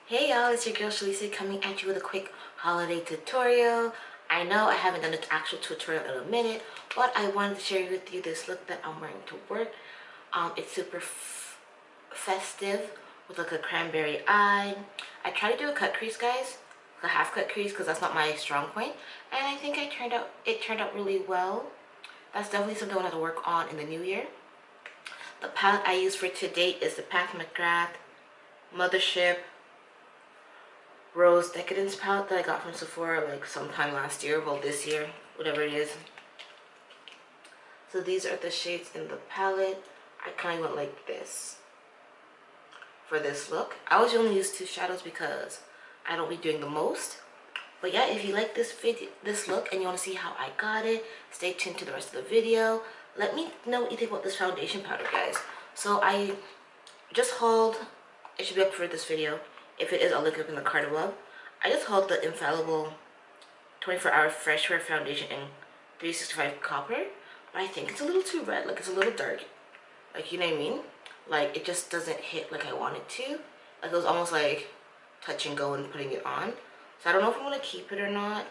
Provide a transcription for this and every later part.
Hey y'all, it's your girl Shalisa coming at you with a quick holiday tutorial. I know I haven't done an actual tutorial in a minute, but I wanted to share with you this look that I'm wearing to work. It's super festive with like a cranberry eye. I tried to do a cut crease, guys, a half cut crease, because that's not my strong point, and I think it turned out really well. That's definitely something I have to work on in the new year. The palette I use for today is the Pat McGrath Mothership Rose Decadence palette that I got from Sephora like sometime last year, well this year, whatever it is. So these are the shades in the palette. I kind of went like this for this look. I always only use two shadows because I don't be doing the most. But yeah, if you like this look and you want to see how I got it, stay tuned to the rest of the video. Let me know what you think about this foundation powder, guys. So I just hauled, it should be up for this video. If it is, I'll link it up in the card above. I just hauled the Infallible 24-hour Fresh Wear Foundation in 365 Copper. But I think it's a little too red, like it's a little dark. Like, you know what I mean? Like, it just doesn't hit like I want it to. Like, it was almost like touch and go and putting it on. So I don't know if I'm going to keep it or not,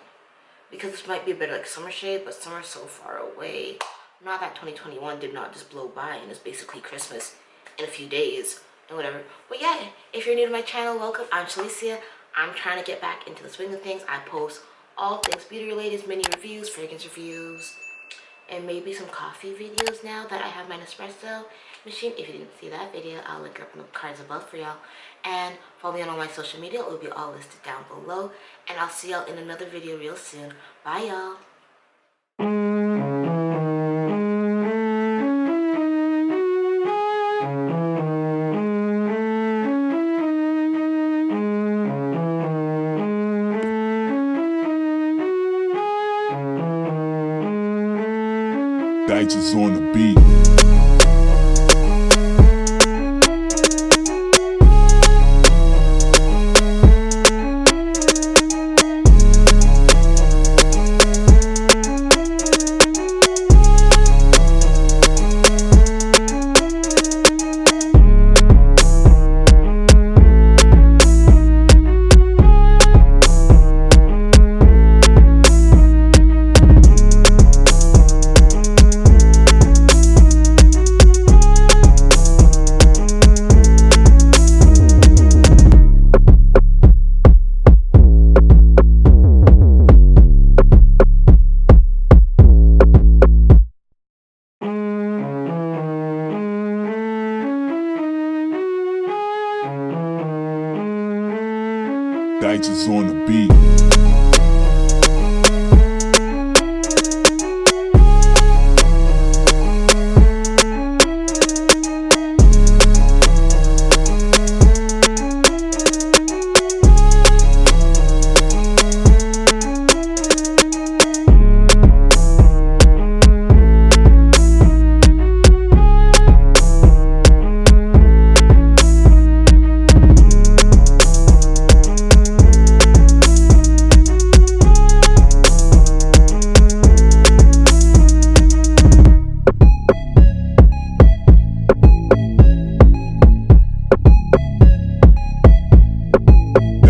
because this might be a better like summer shade, but summer's so far away. Not that 2021 did not just blow by and it's basically Christmas in a few days and whatever. But yeah, if you're new to my channel, welcome. I'm Shalicia. I'm trying to get back into the swing of things. I post all things beauty related, mini reviews, fragrance reviews, and maybe some coffee videos now that I have my Nespresso machine. If you didn't see that video, I'll link up in the cards above for y'all. And follow me on all my social media. It will be all listed down below. And I'll see y'all in another video real soon. Bye, y'all. Digits on the beat. Digits on the beat.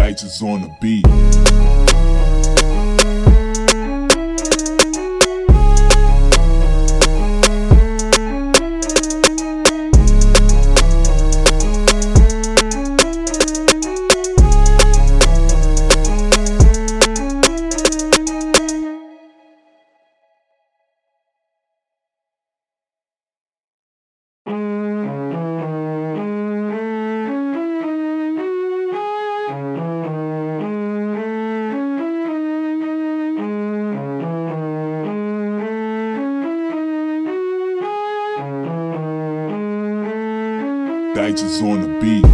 Digits on the beat. Digits on the beat.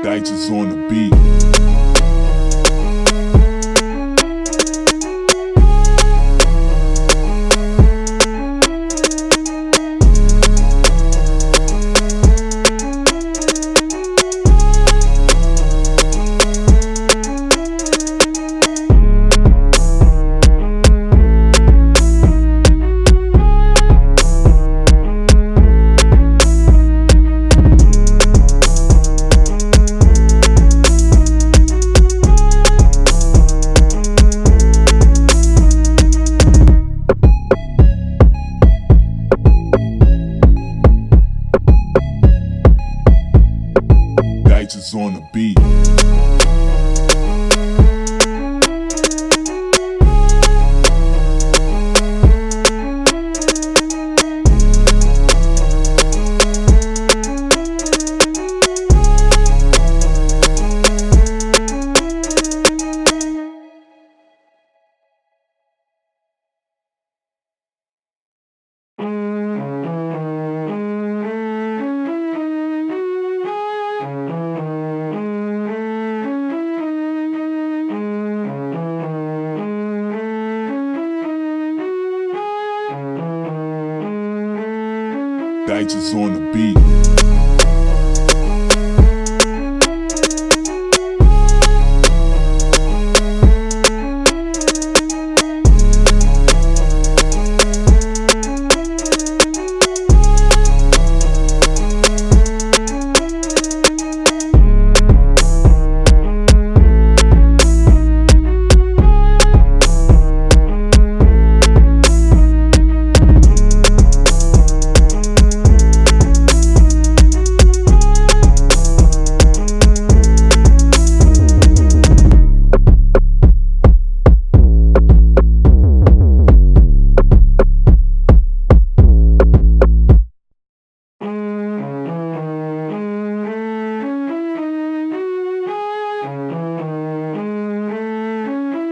Dices on the beat. Dices on the beat. Dices on the beat.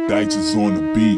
Dices on the beat.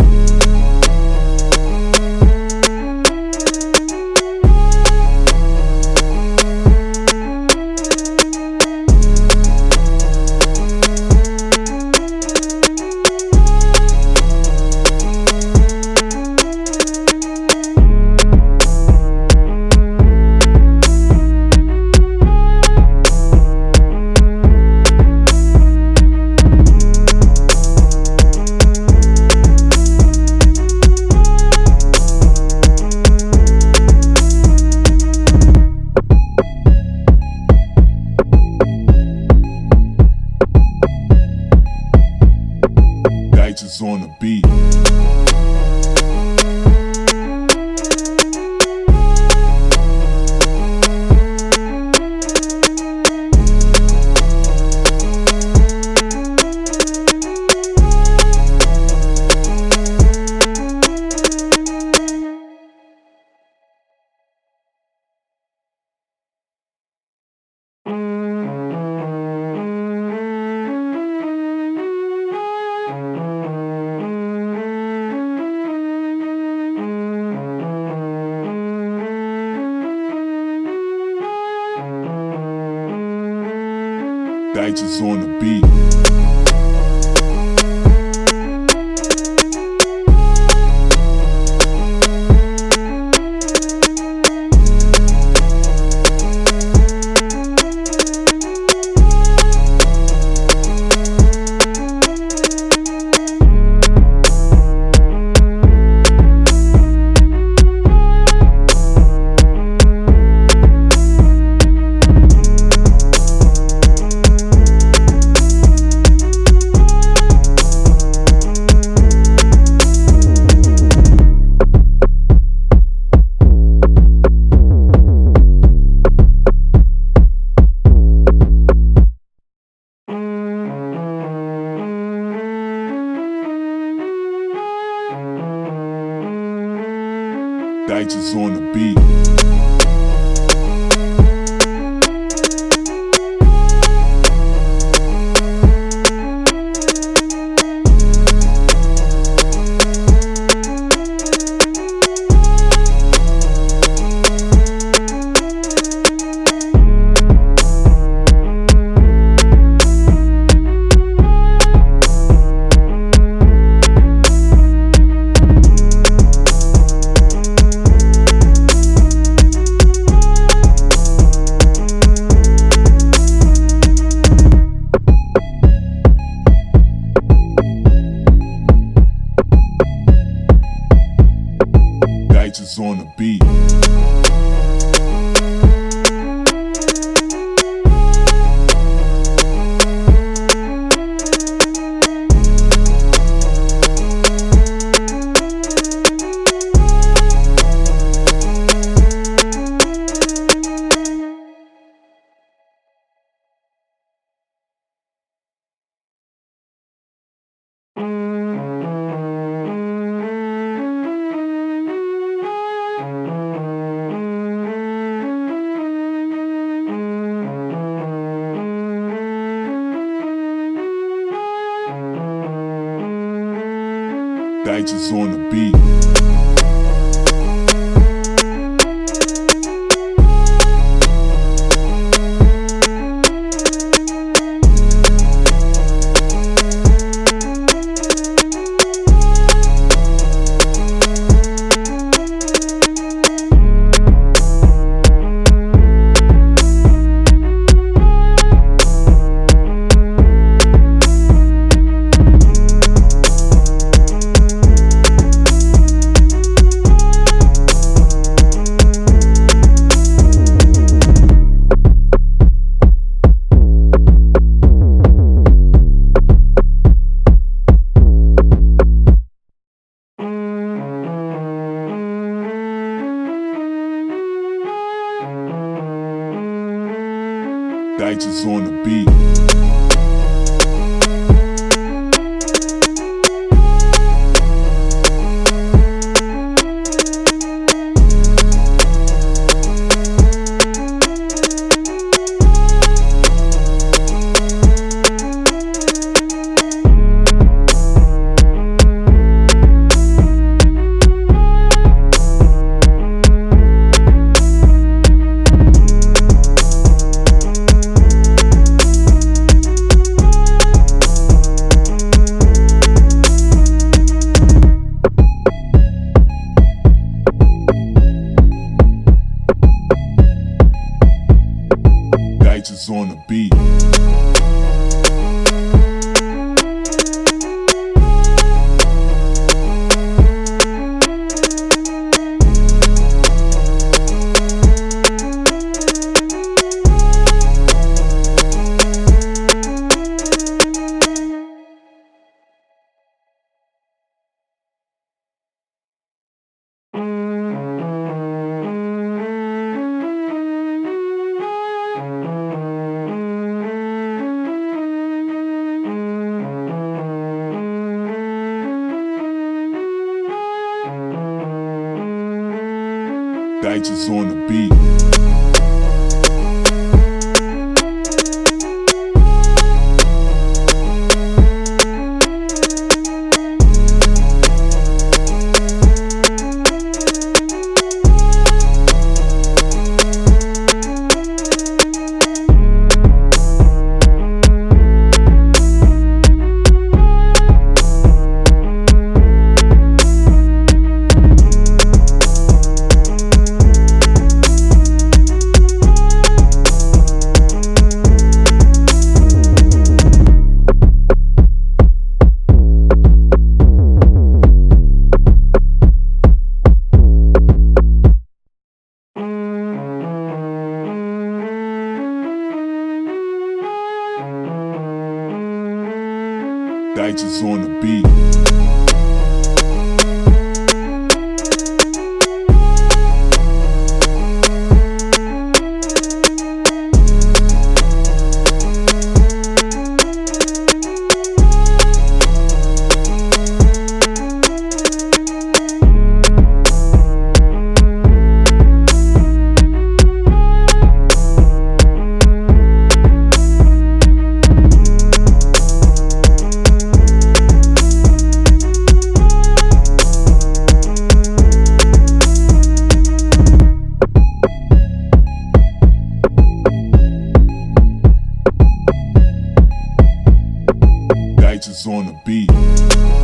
Dices on the beat. Dices on the beat. Dices on the beat. Digits on the beat. Digits on the beat. Digits on the beat. Digits on the beat. Digits on the beat. Digits on the beat.